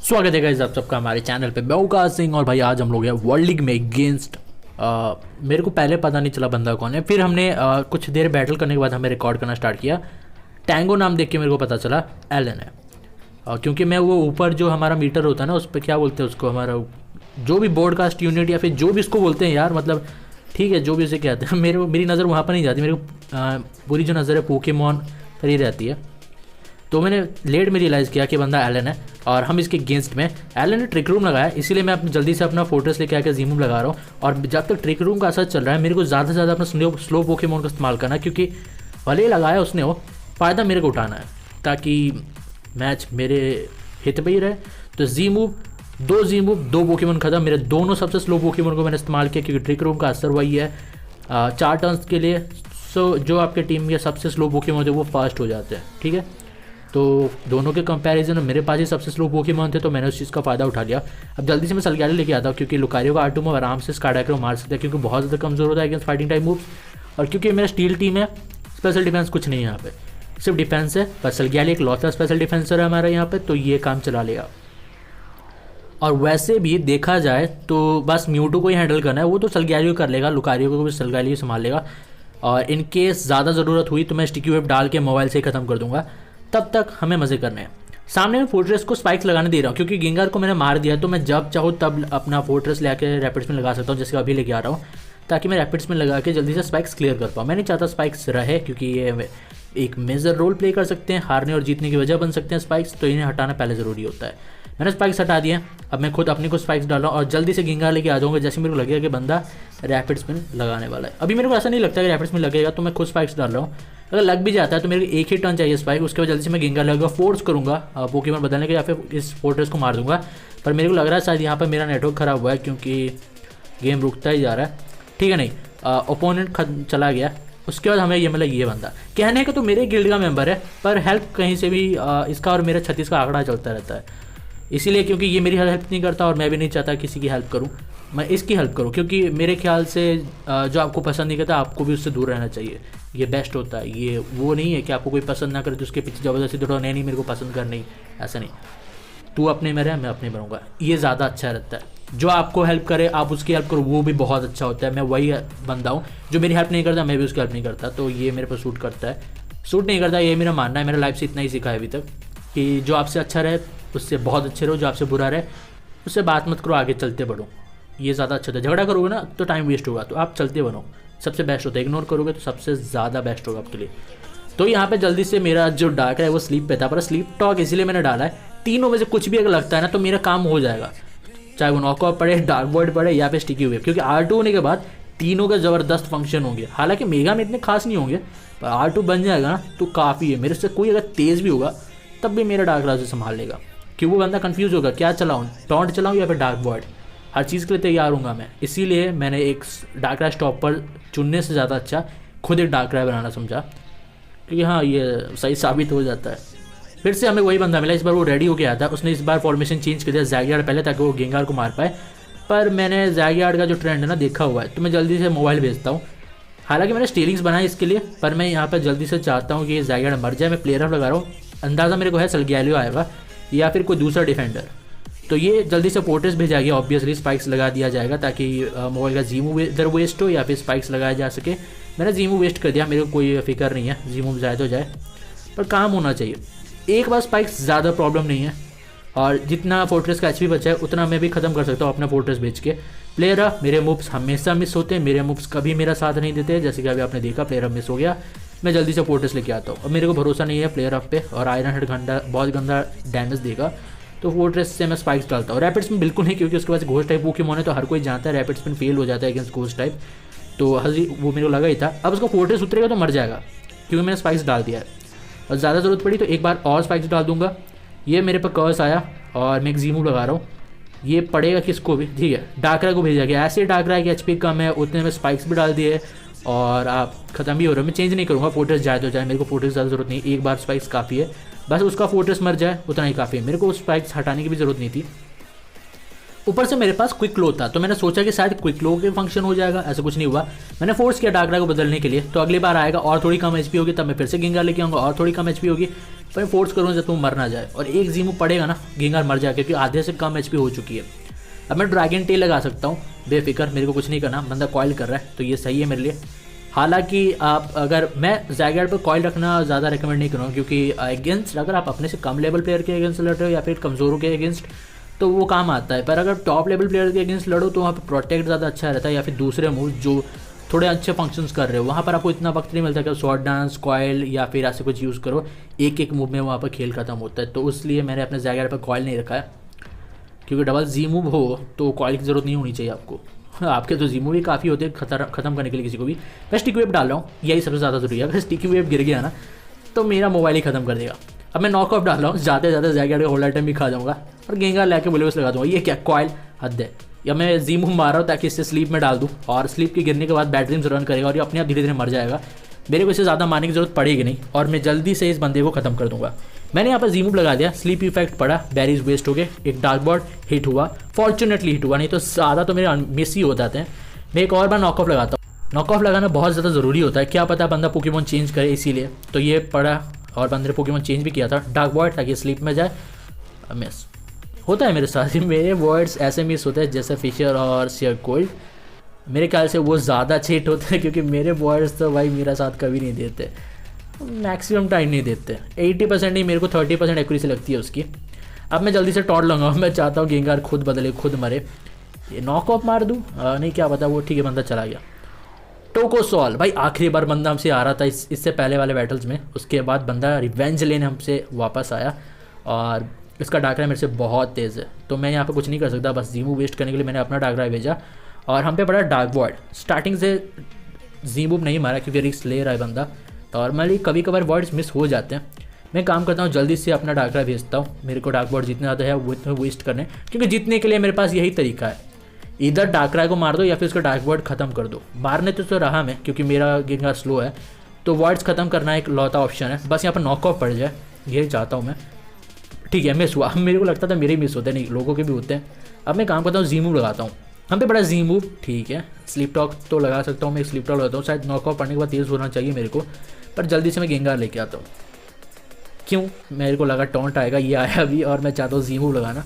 स्वागत है गाइस आप सबका हमारे चैनल पे। मैं उका सिंह और भाई आज हम लोग हैं वर्ल्ड लीग में अगेंस्ट। मेरे को पहले पता नहीं चला बंदा कौन है, फिर हमने कुछ देर बैटल करने के बाद हमें रिकॉर्ड करना स्टार्ट किया। टैंगो नाम देख के मेरे को पता चला एलन है। क्योंकि मैं वो ऊपर जो हमारा मीटर होता है ना, उस पर क्या बोलते हैं उसको, हमारा जो भी ब्रॉडकास्ट यूनिट या फिर जो भी इसको बोलते हैं यार, मतलब ठीक है जो भी उसे कहते हैं। मेरी नज़र वहाँ पर नहीं जाती, मेरे को पूरी जो नज़र है पोकेमॉन पर ही रहती है। तो मैंने लेट में रियलाइज़ किया कि बंदा एलन है और हम इसके अगेंस्ट में। एलन ने ट्रिक रूम लगाया, इसीलिए मैं जल्दी से अपना फोर्ट्रेस लेके आकर जीमूव लगा रहा हूँ। और जब तक ट्रिक रूम का असर चल रहा है मेरे को ज़्यादा से ज़्यादा अपना स्लो पोकेमॉन का इस्तेमाल करना है, क्योंकि भले ही लगाया उसने वो फ़ायदा मेरे को उठाना है ताकि मैच मेरे हित पे ही रहे। तो जीमूव दो पोकेमॉन खत्म। मेरे दोनों सबसे स्लो पोकेमॉन को मैंने इस्तेमाल किया क्योंकि ट्रिक रूम का असर वही है 4 टर्न्स के लिए। सो जो आपके टीम के सबसे स्लो पोकेमॉन थे वो फास्ट हो जाते हैं, ठीक है। तो दोनों के कंपैरिजन में मेरे पास ही सबसे स्लो पोकेमॉन थे, तो मैंने उस चीज़ का फ़ायदा उठा लिया। अब जल्दी से मैं सलग्यारी लेके आता हूँ क्योंकि लुकारियो का आर्टू में आराम से स्काडाक्रो मार सकता है, क्योंकि बहुत ज़्यादा कमज़ोर होता है अगेंस्ट फाइटिंग टाइप मूव्स। और क्योंकि मेरा स्टील टीम है, स्पेशल डिफेंस कुछ नहीं है यहाँ पे, सिर्फ डिफेंस है। पर सलग्यारी एक लौता स्पेशल डिफेंसर है हमारा यहाँ पे, तो ये काम चला लेगा। और वैसे भी देखा जाए तो बस म्यूटो को ही हैंडल करना है, वो तो सलग्यारियो कर लेगा, लुकारियो को भी सलग्यारियो संभाल लेगा। और इन केस ज़्यादा ज़रूरत हुई तो मैं स्टिकी वेब डाल के मोबाइल से ही ख़त्म कर दूंगा। तब तक हमें मज़े करने हैं। सामने मैं फोर्ट्रेस को स्पाइक्स लगाने दे रहा हूँ क्योंकि गेंगार को मैंने मार दिया, तो मैं जब चाहूँ तब अपना फोर्ट्रेस लेके रैपिड्स में लगा सकता हूँ, जैसे अभी लेके आ रहा हूँ, ताकि मैं रैपिड्स में लगा के जल्दी से स्पाइक्स क्लियर कर पाऊँ। मैं नहीं चाहता स्पाइक्स रहे क्योंकि ये एक मेजर रोल प्ले कर सकते हैं, हारने और जीतने की वजह बन सकते हैं स्पाइक्स, तो इन्हें हटाना पहले ज़रूरी होता है। मैंने स्पाइक्स हटा दिए, अब मैं खुद अपने को स्पाइक्स डाल रहा हूँ और जल्दी से गेंगार लेके आ जाऊँगा जैसे मेरे को लगेगा कि बंदा रैपिड स्पिन लगाने वाला है। अभी मेरे को ऐसा नहीं लगता कि रैपिड स्पिन लगेगा, तो मैं खुद स्पाइक्स डाल रहा हूँ। अगर लग भी जाता है तो मेरे को एक ही टर्न चाहिए स्पाइक, उसके बाद जल्दी से मैं गेंगार लगेगा, फोर्स करूँगा पोकेमॉन बदलने के या फिर इस फोर्ट्रेस को मार दूंगा। पर मेरे को लग रहा है शायद यहाँ पर मेरा नेटवर्क ख़राब हुआ है क्योंकि गेम रुकता ही जा रहा है, ठीक है। नहीं, ओपोनेंट चला गया। उसके बाद हमें ये मतलब ये बंदा कहने का तो मेरे गिल्ड का मेंबर है, पर हेल्प कहीं से भी इसका और मेरा 36 का आंकड़ा चलता रहता है, इसीलिए क्योंकि ये मेरी हेल्प नहीं करता और मैं भी नहीं चाहता किसी की हेल्प करूं, मैं इसकी हेल्प करूं, क्योंकि मेरे ख्याल से जो आपको पसंद नहीं करता आपको भी उससे दूर रहना चाहिए, ये बेस्ट होता है। ये वो नहीं है कि आपको कोई पसंद ना करे तो उसके पीछे ज़बरदस्ती दौड़ो, नहीं मेरे को पसंद कर, नहीं ऐसा नहीं। तू अपने में रहे, मैं अपने में रहूँगा, ये ज़्यादा अच्छा रहता है। जो आपको हेल्प करे आप उसकी हेल्प करो, वो भी बहुत अच्छा होता है। मैं वही बंदा हूँ जो मेरी हेल्प नहीं करता, मैं भी उसकी हेल्प नहीं करता, तो ये मेरे पर सूट करता है, सूट नहीं करता, ये मेरा मानना है। मेरा लाइफ से इतना ही सीखा है अभी तक कि जो आपसे अच्छा रहे उससे बहुत अच्छे रहो, जो आपसे बुरा रहे उससे बात मत करो, आगे चलते बढ़ो, ये ज़्यादा अच्छा होता है। झगड़ा करोगे ना तो टाइम वेस्ट होगा, तो आप चलते बनो, सबसे बेस्ट होता है। इग्नोर करोगे तो सबसे ज़्यादा बेस्ट होगा आपके लिए। तो यहाँ पे जल्दी से मेरा जो डार्क है वो स्लीप पे था, पर स्लीप टॉक इसीलिए मैंने डाला है, तीनों में से कुछ भी अगर लगता है ना तो मेरा काम हो जाएगा, चाहे वो नॉकआउट पड़े, डार्क वर्ड पड़े या फिर स्टिकी वेव, क्योंकि R2 होने के बाद तीनों के ज़बरदस्त फंक्शन होंगे। हालांकि मेगा में इतने खास नहीं होंगे, पर R2 बन जाएगा ना तो काफ़ी है। मेरे से कोई अगर तेज़ भी होगा तब भी मेरा डार्क राज संभाल लेगा, कि वो बंदा कंफ्यूज होगा क्या चलाऊँ, टॉन्ट चलाऊँ या फिर डार्क वर्ड, हर चीज़ के लिए तैयार हूँगा मैं। इसीलिए मैंने एक डार्क राज टॉप पर चुनने से ज़्यादा अच्छा खुद एक डार्क राय बनाना समझा, क्योंकि हाँ ये सही साबित हो जाता है। फिर से हमें वही बंदा मिला, इस बार वो रेडी होके आया था, उसने इस बार फॉर्मेशन चेंज कर दिया ज़ैगियार्ड पहले, ताकि वो गेंगार को मार पाए। पर मैंने ज़ैगियार्ड का जो ट्रेंड है ना देखा हुआ है, तो मैं जल्दी से मोबाइल भेजता हूँ। हालांकि मैंने स्टीलिंग्स बनाई इसके लिए, पर मैं यहाँ पर जल्दी से चाहता हूँ कि ज़ैगियार्ड मर जाए। मैं प्लेयर ऑफ लगा रहा हूँ, अंदाज़ा मेरे को है सलग्यारियो आएगा या फिर कोई दूसरा डिफेंडर, तो ये जल्दी से पोर्ट्रेस भेजा गया। ऑब्वियसली स्पाइक्स लगा दिया जाएगा ताकि मोबाइल का जीमू इधर वेस्ट हो या फिर स्पाइक्स लगाया जा सके। मैंने जीमू वेस्ट कर दिया, मेरे को कोई फिक्र नहीं है, जीमू जाए तो जाए, पर काम होना चाहिए। एक बार स्पाइक्स ज़्यादा प्रॉब्लम नहीं है, और जितना फोर्ट्रेस का एचपी बचा है उतना मैं भी ख़त्म कर सकता हूँ अपना फोर्ट्रेस बेच के। प्लेयर मेरे मूव्स हमेशा मिस होते हैं, मेरे मूव्स कभी मेरा साथ नहीं देते, जैसे कि अभी आपने देखा प्लेयर मिस हो गया। मैं जल्दी से फोर्ट्रेस लेके आता हूँ, और मेरे को भरोसा नहीं है प्लेयर अप पे, और आयरन हेड घंटा बहुत गंदा डैमेज देगा, तो फोर्ट्रेस से मैं स्पाइक्स डालता हूँ। रैपिड स्पिन बिल्कुल नहीं, क्योंकि उसके पास घोस्ट टाइप पोकेमॉन है, तो हर कोई जानता है रैपिड स्पिन फेल हो जाता है अगेंस्ट घोस्ट टाइप, तो हजी वो मेरे को लगा ही था। अब उसका फोर्ट्रेस उतरेगा तो मर जाएगा, क्योंकि मैंने स्पाइक्स डाल दिया है, और ज़्यादा ज़रूरत पड़ी तो एक बार और स्पाइक्स डाल दूंगा। ये मेरे पर कर्स आया और मैं एक जीमू लगा रहा हूँ, ये पड़ेगा किसको भी, ठीक है, डाकरा को भेजा गया। ऐसे डाकरा है कि एचपी कम है, उतने में स्पाइक्स भी डाल दिए और आप ख़त्म भी हो रहे हो। मैं चेंज नहीं करूँगा, फोर्ट्रेस जाए तो जाए, मेरे को फोर्ट्रेस ज़्यादा ज़रूरत नहीं, एक बार स्पाइक्स काफ़ी है, बस उसका फोर्ट्रेस मर जाए उतना ही काफ़ी है, मेरे को स्पाइक्स हटाने की भी ज़रूरत नहीं थी। ऊपर से मेरे पास क्विक लो था, तो मैंने सोचा कि शायद क्विक लो के फंक्शन हो जाएगा, ऐसा कुछ नहीं हुआ। मैंने फोर्स किया डाकरा को बदलने के लिए, तो अगली बार आएगा और थोड़ी कम एचपी होगी, तब मैं फिर से गेंगार लेके आऊँगा और थोड़ी कम एचपी होगी, पर मैं फोर्स करूँ जब तुम मर ना जाए, और एक जीमू पड़ेगा ना गेंगार मर जाए, क्योंकि आधे से कम एचपी हो चुकी है। अब मैं ड्रैगन टेल लगा सकता हूँ बेफिक्र, मेरे को कुछ नहीं करना, बंदा कॉइल कर रहा है तो ये सही है मेरे लिए। हालांकि आप अगर मैं जैगार्ड पर कॉइल रखना ज़्यादा रिकमेंड नहीं करूँगा, क्योंकि अगेंस्ट अगर आप अपने से कम लेवल प्लेयर के अगेंस्ट लड़ रहे हो या फिर कमज़ोरों के अगेंस्ट तो वो काम आता है, पर अगर टॉप लेवल प्लेयर के अगेंस्ट लड़ो तो वहाँ पर प्रोटेक्ट ज़्यादा अच्छा रहता है, या फिर दूसरे मूव जो थोड़े अच्छे फंक्शंस कर रहे हो वहाँ पर आपको इतना वक्त नहीं मिलता कि शॉर्ट डांस कॉइल या फिर ऐसे कुछ यूज़ करो, एक एक मूव में वहाँ पर खेल खत्म होता है। तो इसलिए मैंने अपने जैगार्ड पर कॉइल नहीं रखा है, क्योंकि डबल जी मूव हो तो कॉइल की ज़रूरत नहीं होनी चाहिए आपको। आपके तो जी मूव भी काफ़ी होते हैं ख़त्म करने के लिए किसी को भी। मैं स्टिकी वेव डाल रहा हूँ, यही सबसे ज़्यादा ज़रूरी है। अगर स्टिकी वेव गिर गया ना तो मेरा मोबाइल ही ख़त्म कर देगा। अब मैं नॉक ऑफ डाल रहा हूँ, जाते जाते जैगार्ड का होल्ड आइटम भी खा जाऊँगा और गेंगा लेके बुलेवस लगा दूँगा। ये क्या कॉइल हद है। या मैं जी मूव मार रहा हूँ ताकि इससे स्लीप में डाल दूँ, और स्लीप के गिरने के बाद बैटरी में रन करेगा और ये अपने आप धीरे धीरे मर जाएगा। मेरे को इससे ज़्यादा मारने की ज़रूरत पड़ेगी नहीं और मैं जल्दी से इस बंदे को ख़त्म कर दूँगा। मैंने यहाँ पर जी मूव लगा दिया, स्लीप इफेक्ट पड़ा, बैरीज वेस्ट हो गए, एक डार्क बॉर्ड हिट हुआ, फॉर्चुनेटली हिट हुआ, नहीं तो ज़्यादा तो मेरे मिस ही हो जाते हैं। मैं एक और बार नॉक ऑफ लगाता हूँ। नॉक ऑफ लगाना बहुत ज़्यादा ज़रूरी होता है, क्या पता बंदा पोकेमॉन चेंज करे, इसीलिए तो ये पड़ा और बंदे ने पोकेमॉन चेंज भी किया था डार्क बॉर्ड ताकि स्लीप में जाए। मिस होता है मेरे साथ, मेरे वर्ड्स ऐसे मिस होते हैं जैसे फिशर और शेयर कोल्ड। मेरे ख्याल से वो ज़्यादा अच्छे हिट होते हैं, क्योंकि मेरे वर्ड्स तो भाई मेरा साथ कभी नहीं देते, मैक्सिमम टाइम नहीं देते। 80% ही मेरे को 30% एक्यूरेसी लगती है उसकी। अब मैं जल्दी से टॉट लूँगा, मैं चाहता हूँ गेंगार खुद बदले खुद मरे। ये नॉक ऑफ मार दूँ नहीं, क्या पता वो ठीक है, बंदा चला गया। टोकोसॉल भाई आखिरी बार बंदा हमसे आ रहा था इससे पहले वाले बैटल्स में, उसके बाद बंदा रिवेंज लेने हमसे वापस आया और इसका डाकरा मेरे से बहुत तेज़ है, तो मैं यहाँ पे कुछ नहीं कर सकता। बस जीमू वेस्ट करने के लिए मैंने अपना डाकरा भेजा और हम पे पड़ा डार्क वॉर्ड। स्टार्टिंग से जीमू नहीं मारा क्योंकि रिस्क ले रहा है बंदा, नॉर्मली कभी कभार वर्ड्स मिस हो जाते हैं। मैं काम करता हूँ जल्दी से अपना डाकरा भेजता हूँ, मेरे को डार्क वॉर्ड जितने ज़्यादा है वो इतने वेस्ट करने, क्योंकि जीतने के लिए मेरे पास यही तरीका है, इधर डाकरा को मार दो या फिर उसका डार्क वर्ड ख़त्म कर दो। मारने तो रहा मैं, क्योंकि मेरा गेंगा स्लो है, तो वर्ड्स ख़त्म करना एक लौता ऑप्शन है। बस यहाँ पर नॉक ऑफ पड़ जाए यही चाहता हूँ मैं। ठीक है मिस हुआ, मेरे को लगता था मेरे ही मिस होते नहीं, लोगों के भी होते हैं। अब मैं काम करता हूँ जी मूव लगाता हूँ, हम पे बड़ा जी मूव ठीक है। स्लीप टॉक तो लगा सकता हूँ मैं, स्लीप टॉक लगाता हूँ, शायद नॉक ऑफ पड़ने के बाद तेज़ होना चाहिए मेरे को, पर जल्दी से मैं गेंगार लेके आता हूँ। क्यों, मेरे को लगा टॉन्ट आएगा, ये आया भी और मैं चाहता हूँ जी मूव लगाना,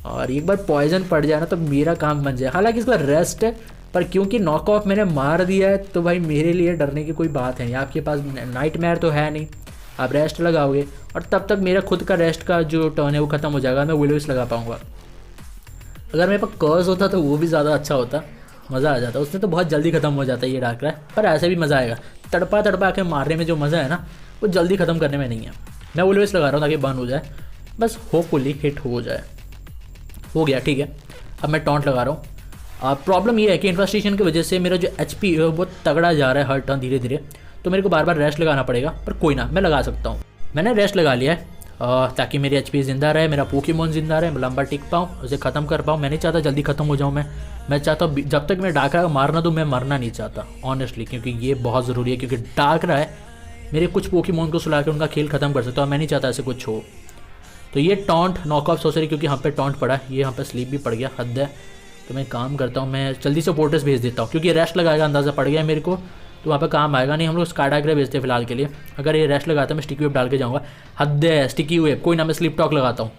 और एक बार पॉइजन पड़ जाए ना तो मेरा काम बन जाए। हालांकि इसका रेस्ट है, पर क्योंकि नॉक ऑफ मैंने मार दिया है तो भाई मेरे लिए डरने की कोई बात है नहीं। आपके पास नाइटमेयर तो है नहीं, आप रेस्ट लगाओगे और तब तक मेरा खुद का रेस्ट का जो टर्न है वो ख़त्म हो जाएगा, मैं विलोविस लगा पाऊँगा। अगर मेरे पास कर्स होता तो वो भी ज़्यादा अच्छा होता, मज़ा आ जाता। उसमें तो बहुत जल्दी ख़त्म हो जाता है ये डाकरा, पर ऐसे भी मज़ा आएगा। तड़पा तड़पा के मारने में जो मज़ा है ना वो जल्दी ख़त्म करने में नहीं है। मैं विलोविस लगा रहा हूँ ताकि बर्न हो जाए, बस होपफुली हिट हो जाए। हो गया ठीक है। अब मैं टॉन्ट लगा रहा हूँ। प्रॉब्लम ये है कि इन्फ्रास्ट्रेशन की वजह से मेरा जो HP है वो तगड़ा जा रहा है हर टर्न धीरे धीरे, तो मेरे को बार बार रेस्ट लगाना पड़ेगा, पर कोई ना मैं लगा सकता हूँ। मैंने रेस्ट लगा लिया है ताकि मेरी HP ज़िंदा रहे, मेरा पोकेमॉन ज़िंदा रहे, लंबा टिक पाऊँ, उसे ख़त्म कर पाऊँ। मैं नहीं चाहता जल्दी ख़त्म हो जाऊँ। मैं चाहता हूँ जब तक मैं डाकरा मारना दूँ, मैं मरना नहीं चाहता ऑनेस्टली, क्योंकि ये बहुत ज़रूरी है, क्योंकि डाकरा है मेरे कुछ पोकेमॉन को सुला के उनका खेल ख़त्म कर सकता हूँ। मैं नहीं चाहता ऐसे कुछ हो। तो ये टॉन्ट नॉक ऑफ सोसरी, क्योंकि यहाँ पे टॉन्ट पड़ा है, ये यहाँ पे स्लीप भी पड़ गया, हद है। तो मैं काम करता हूँ, मैं जल्दी से पोर्ट्रेस भेज देता हूँ, क्योंकि रेस्ट लगाएगा, अंदाज़ा पड़ गया मेरे को, तो वहाँ पे काम आएगा नहीं। हम लोग स्काडाग्रे भेजते हैं फिलहाल के लिए। अगर ये रेस्ट लगाता है मैं स्टिकी वेव डाल के जाऊँगा, हद है स्टिकी वेव, कोई ना मैं स्लिप टॉक लगाता हूँ,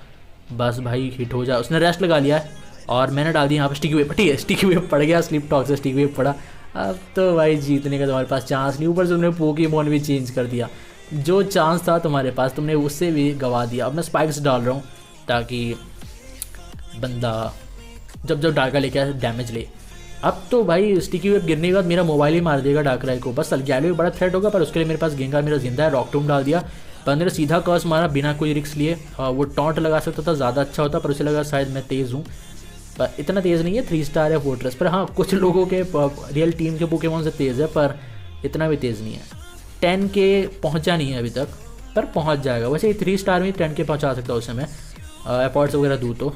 बस भाई हिट हो जाए। उसने रेस्ट लगा लिया है और मैंने डाल दिया यहाँ पर स्टिकी वेव, ठीक है स्टिकी वेव पड़ गया, स्लिप टॉक से स्टिकी वेव पड़ा। अब तो भाई जीतने का तुम्हारे पास चांस नहीं, ऊपर से तुमने पोकेमॉन भी चेंज कर दिया, जो चांस था तुम्हारे पास तुमने उससे भी गवा दिया। अब मैं स्पाइक्स डाल रहा हूँ ताकि बंदा जब डाका लेके आए डैमेज ले। अब तो भाई स्टिकी वेव गिरने के बाद मेरा मोबाइल ही मार देगा डाकराई को, बस गैलो भी बड़ा थ्रेट होगा, पर उसके लिए मेरे पास गेंगा मेरा जिंदा है। रॉक टूम डाल दिया, बंदे ने सीधा कर्स मारा बिना कोई रिस्क लिए। वो टॉन्ट लगा सकता था, ज़्यादा अच्छा होता, पर उसे लगा शायद मैं तेज़ हूँ, पर इतना तेज़ नहीं है, 3 स्टार है फोर्ट्रेस। पर हाँ कुछ लोगों के रियल टीम के पोकेमॉन से तेज़ है, पर इतना भी तेज़ नहीं है। 10 के पहुँचा नहीं है अभी तक, पर पहुँच जाएगा। वैसे 3 स्टार में 10 के पहुँचा सकता हूँ उसे मैं, एफर्ट्स वगैरह दूँ तो,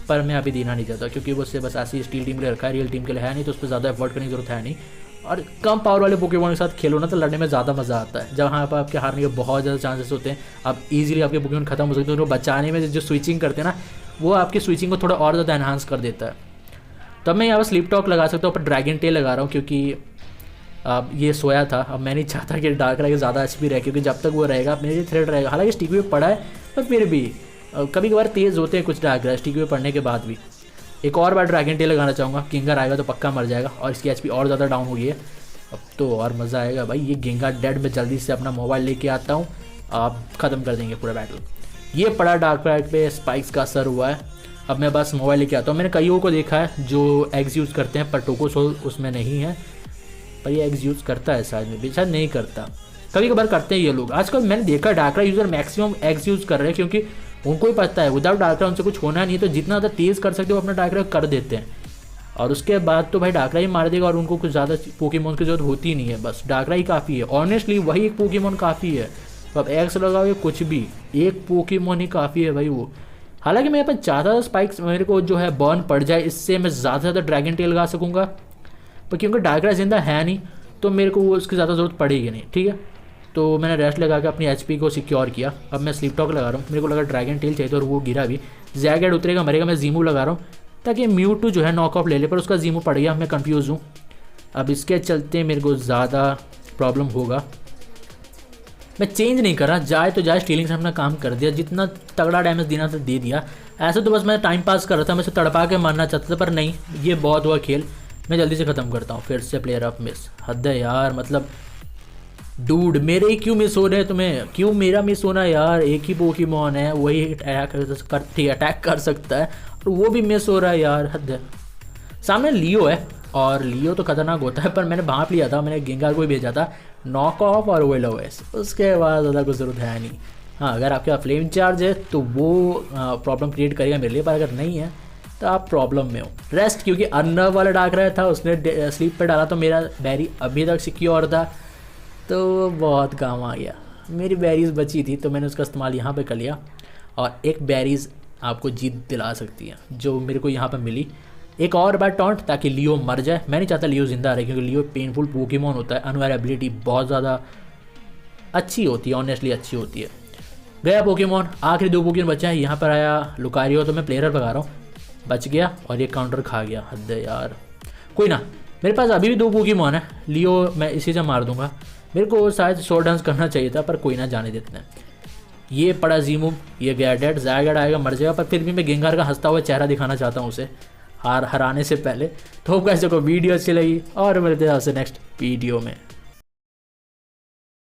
पर मैं अभी देना नहीं चाहता, क्योंकि वो उससे बस ऐसी स्टील टीम के लिए रखा है, रियल टीम के लिए है नहीं, तो उस पर ज़्यादा एफर्ट करने की जरूरत है नहीं। और कम पावर वाले पोकेमॉन के साथ खेलो ना तो लड़ने में ज़्यादा मज़ा आता है। जहाँ पर आपके हारने के बहुत ज़्यादा चांसेस होते हैं, आप इजीली आपके पोकेमॉन खत्म हो सकते हैं। उनको बचाने में जो स्विचिंग करते हैं ना, वो आपकी स्विचिंग को थोड़ा और ज़्यादा एनहांस कर देता है। तब मैं यहाँ पर स्लिप टॉक लगा सकता हूँ, पर ड्रैगन टेल लगा रहा हूँ, क्योंकि अब ये सोया था, अब मैं नहीं चाहता कि डार्क रहे ज़्यादा एचपी रहे, क्योंकि जब तक वो रहेगा मेरे थ्रेड रहेगा। हालांकि स्टिकी पे पड़ा है पर फिर भी कभी कभार तेज़ होते हैं कुछ डार्क रहे स्टिकी पे पड़ने के बाद भी। एक और बार ड्रैगन टेल लगाना चाहूँगा, किंगर आएगा तो पक्का मर जाएगा और इसकी एचपी और ज़्यादा डाउन हो गई है। अब तो और मज़ा आएगा भाई। ये गेंगा डेड में जल्दी से अपना मोबाइल लेके आता हूँ, आप ख़त्म कर देंगे पूरा बैटल। ये पड़ा डार्क राइड पे स्पाइक्स का असर हुआ है। अब मैं बस मोबाइल लेके आता हूँ। मैंने कईयों को देखा है जो एग्स यूज़ करते हैं पर टोको सोल उसमें नहीं है, पर ये एग्स यूज़ करता है शायद में भी, शायद नहीं करता, कभी कभार करते हैं ये लोग। आजकल मैंने देखा dark ride user maximum eggs use कर रहे हैं, क्योंकि उनको ही पता है विदाउट डार्क राइड उनसे कुछ होना नहीं है, तो जितना ज़्यादा तेज़ कर सकते हो अपना डार्क राइड कर देते हैं। और उसके बाद तो भाई डार्करा ही मार देगा और उनको कुछ ज़्यादा पोकेमोन की जरूरत होती नहीं है, बस डार्करा ही काफ़ी है। ऑनेस्टली वही एक पोकेमोन काफ़ी है। तो अब एक्स लगाओ या कुछ भी, एक पोकेमोन ही काफ़ी है भाई वो। हालांकि मैं यहाँ पर चाहता था स्पाइक्स मेरे को जो है बर्न पड़ जाए, इससे मैं ज़्यादा से ज़्यादा ड्रैगन टेल लगा सकूँगा, पर क्योंकि डार्करा जिंदा है नहीं तो मेरे को वो उसकी ज़्यादा ज़रूरत पड़ेगी नहीं। ठीक है, तो मैंने रेस्ट लगा के अपनी एचपी को सिक्योर किया। अब मैं स्लीप टॉक लगा रहा हूँ, मेरे को लगा ड्रैगन टेल चाहिए और वो गिरा भी। जैगेड उतरेगा मरेगा, मैं जीमू लगा रहा हूँ ताकि म्यूटू जो है नॉक ऑफ ले ले, पर उसका जीमू पड़ गया, मैं कंफ्यूज हूँ। अब इसके चलते मेरे को ज़्यादा प्रॉब्लम होगा। मैं चेंज नहीं कर रहा, जाए तो जाए, स्टीलिंग से अपना काम कर दिया, जितना तगड़ा डैमेज देना था दे दिया। ऐसे तो बस मैं टाइम पास कर रहा था, मैं इसे तड़पा के मारना चाहता था, पर नहीं, ये बहुत हुआ खेल, मैं जल्दी से ख़त्म करता हूँ। फिर से प्लेयर ऑफ मिस, हद है यार। मतलब डूड मेरे ही क्यों मिस हो रहे हैं तुम्हें, क्यों मेरा मिस होना यार? एक ही पोकेमॉन है, वही अटैक कर सकता है और वो भी मिस हो रहा है यार, हद है। सामने लियो है और लियो तो खतरनाक होता है, पर मैंने भाप लिया था, मैंने गेंगार को ही भेजा था, नॉक ऑफ और वेलोवेस, उसके बाद ज़्यादा कुछ ज़रूरत है नहीं। हाँ, अगर आपके पास फ्लेम चार्ज है तो वो प्रॉब्लम क्रिएट करेगा मेरे लिए, पर अगर नहीं है तो आप प्रॉब्लम में हो। रेस्ट, क्योंकि अनर्व वाला डाक रहा था, उसने स्लीप पे डाला तो मेरा बैरी अभी तक सिक्योर था, तो बहुत काम आ गया। मेरी बैरीज बची थी तो मैंने उसका इस्तेमाल यहाँ पे कर लिया, और एक बैरीज आपको जीत दिला सकती है जो मेरे को यहाँ पे मिली। एक और बार टॉन्ट ताकि लियो मर जाए, मैं नहीं चाहता लियो जिंदा रहे, क्योंकि लियो पेनफुल पोकेमॉन होता है, अनवायरेबिलिटी बहुत ज़्यादा अच्छी होती है, ऑनेस्टली अच्छी होती है। गया पोकेमॉन, आखिरी 2 पोकेमॉन बचा है। यहाँ पर आया लुकारियो, तो मैं प्लेयर भगा रहा हूँ, बच गया और ये काउंटर खा गया, हद है यार। कोई ना, मेरे पास अभी भी 2 पोकेमॉन है, लियो मैं इसी से मार दूंगा। मेरे को शायद शॉर्ट डांस करना चाहिए था, पर कोई ना, जाने देते हैं। ये पड़ा जीमू, ये गया डेड, जैगेड आएगा मर जाएगा, पर फिर भी मैं गेंगार का हंसता हुआ चेहरा दिखाना चाहता हूँ उसे हराने से पहले। तो कैसे को वीडियो अच्छी लगी और मिलते हैं आपसे नेक्स्ट वीडियो में।